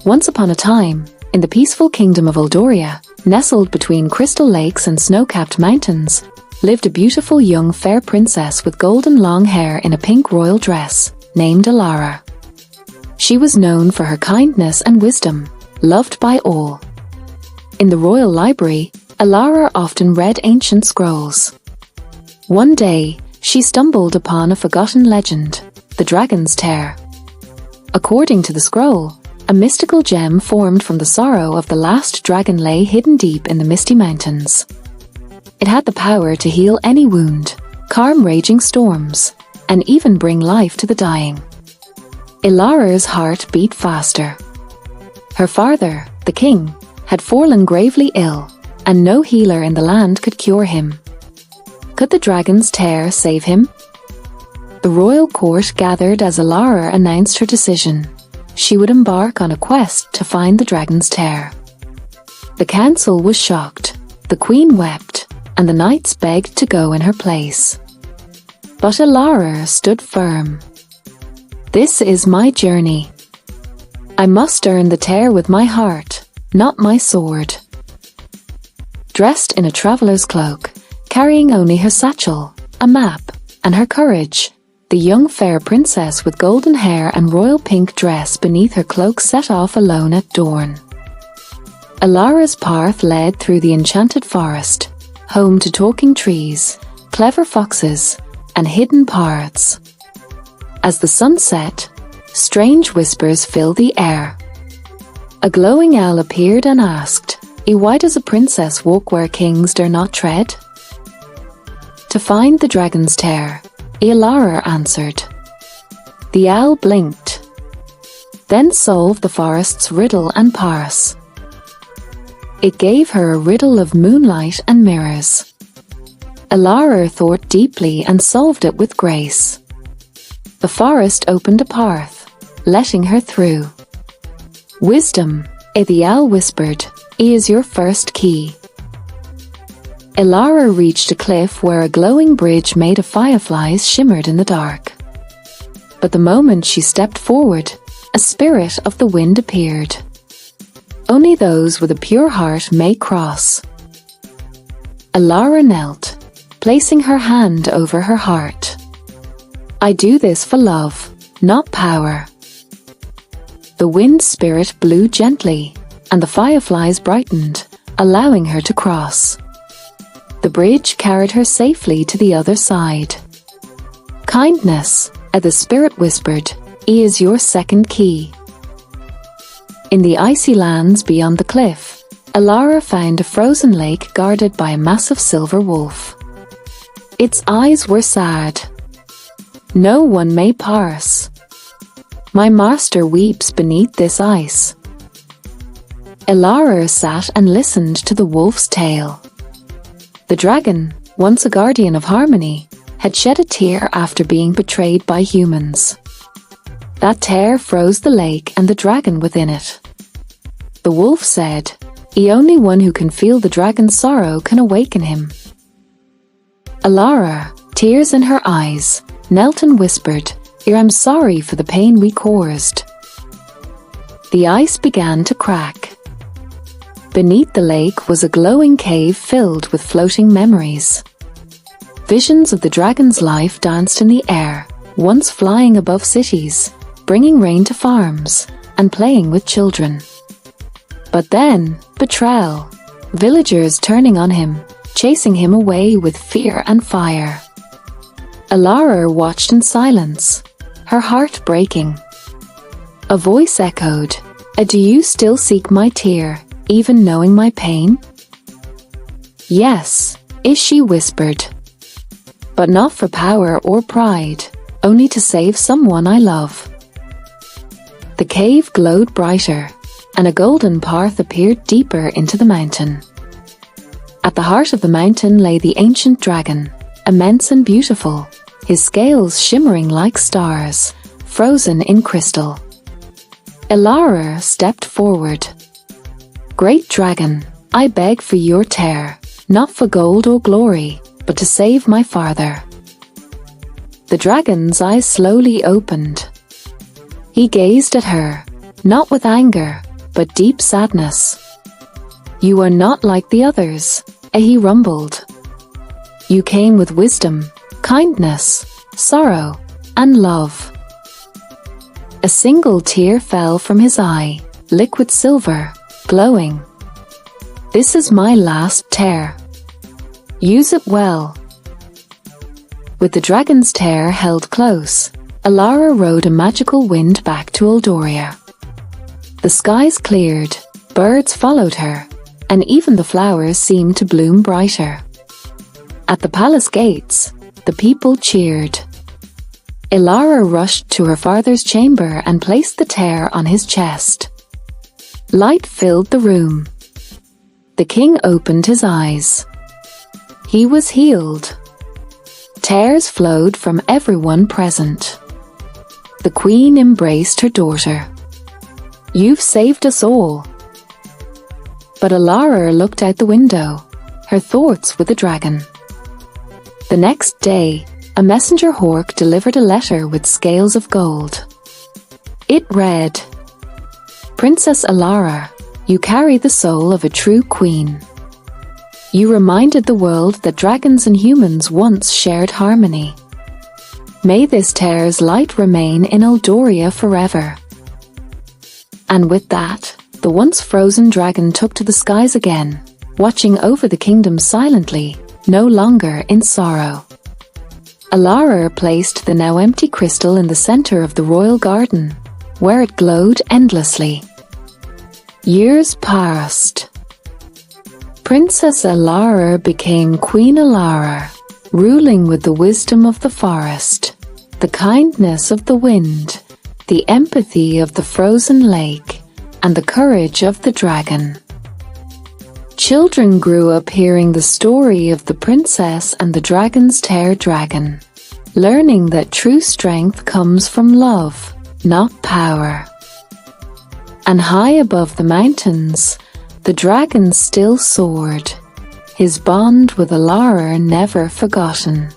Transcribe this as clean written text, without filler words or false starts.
Once upon a time, in the peaceful kingdom of Eldoria, nestled between crystal lakes and snow-capped mountains, lived a beautiful young fair princess with golden long hair in a pink royal dress, named Alara. She was known for her kindness and wisdom, loved by all. In the royal library, Alara often read ancient scrolls. One day, she stumbled upon a forgotten legend, the Dragon's Tear. According to the scroll, a mystical gem formed from the sorrow of the last dragon lay hidden deep in the misty mountains. It had the power to heal any wound, calm raging storms, and even bring life to the dying. Alara's heart beat faster. Her father, the king, had fallen gravely ill, and no healer in the land could cure him. Could the Dragon's Tear save him? The royal court gathered as Alara announced her decision. She would embark on a quest to find the Dragon's Tear. The council was shocked, the queen wept, and the knights begged to go in her place. But Alara stood firm. "This is my journey. I must earn the tear with my heart, not my sword." Dressed in a traveler's cloak, carrying only her satchel, a map, and her courage, the young fair princess with golden hair and royal pink dress beneath her cloak set off alone at dawn. Alara's path led through the enchanted forest, home to talking trees, clever foxes, and hidden paths. As the sun set, strange whispers filled the air. A glowing owl appeared and asked, "Why does a princess walk where kings dare not tread?" "To find the Dragon's Tear," Alara answered. The owl blinked, then solved the forest's riddle and parse. It gave her a riddle of moonlight and mirrors. Alara thought deeply and solved it with grace. The forest opened a path, letting her through. "Wisdom," the owl whispered, "is your first key." Alara reached a cliff where a glowing bridge made of fireflies shimmered in the dark. But the moment she stepped forward, a spirit of the wind appeared. Only those with a pure heart may cross. Alara knelt, placing her hand over her heart. "I do this for love, not power." The wind spirit blew gently, and the fireflies brightened, allowing her to cross. The bridge carried her safely to the other side. "Kindness," the spirit whispered, "is your second key." In the icy lands beyond the cliff, Alara found a frozen lake guarded by a massive silver wolf. Its eyes were sad. "No one may pass. My master weeps beneath this ice." Alara sat and listened to the wolf's tale. The dragon, once a guardian of harmony, had shed a tear after being betrayed by humans. That tear froze the lake and the dragon within it. The wolf said, "The only one who can feel the dragon's sorrow can awaken him." Alara, tears in her eyes, knelt and whispered, "I'm sorry for the pain we caused." The ice began to crack. Beneath the lake was a glowing cave filled with floating memories. Visions of the dragon's life danced in the air, once flying above cities, bringing rain to farms, and playing with children. But then, betrayal. Villagers turning on him, chasing him away with fear and fire. Alara watched in silence, her heart breaking. A voice echoed, "Do you still seek my tear, even knowing my pain?" "Yes," she whispered. "But not for power or pride, only to save someone I love." The cave glowed brighter, and a golden path appeared deeper into the mountain. At the heart of the mountain lay the ancient dragon, immense and beautiful, his scales shimmering like stars, frozen in crystal. Alara stepped forward. "Great dragon, I beg for your tear, not for gold or glory, but to save my father." The dragon's eyes slowly opened. He gazed at her, not with anger, but deep sadness. "You are not like the others," he rumbled. "You came with wisdom, kindness, sorrow, and love." A single tear fell from his eye, liquid silver, glowing. "This is my last tear. Use it well." With the dragon's tear held close, Alara rode a magical wind back to Eldoria. The skies cleared, birds followed her, and even the flowers seemed to bloom brighter. At the palace gates, the people cheered. Alara rushed to her father's chamber and placed the tear on his chest. Light filled the room. The king opened his eyes. He was healed. Tears flowed from everyone present. The queen embraced her daughter. "You've saved us all." But Alara looked out the window, her thoughts with the dragon. The next day, a messenger hawk delivered a letter with scales of gold. It read, "Princess Alara, you carry the soul of a true queen. You reminded the world that dragons and humans once shared harmony. May this tear's light remain in Eldoria forever." And with that, the once frozen dragon took to the skies again, watching over the kingdom silently, no longer in sorrow. Alara placed the now empty crystal in the center of the royal garden, where it glowed endlessly. Years passed. Princess Alara became Queen Alara, ruling with the wisdom of the forest, the kindness of the wind, the empathy of the frozen lake, and the courage of the dragon. Children grew up hearing the story of the princess and the dragon's tear dragon, learning that true strength comes from love, not power. And high above the mountains, the dragon still soared, his bond with Alara never forgotten.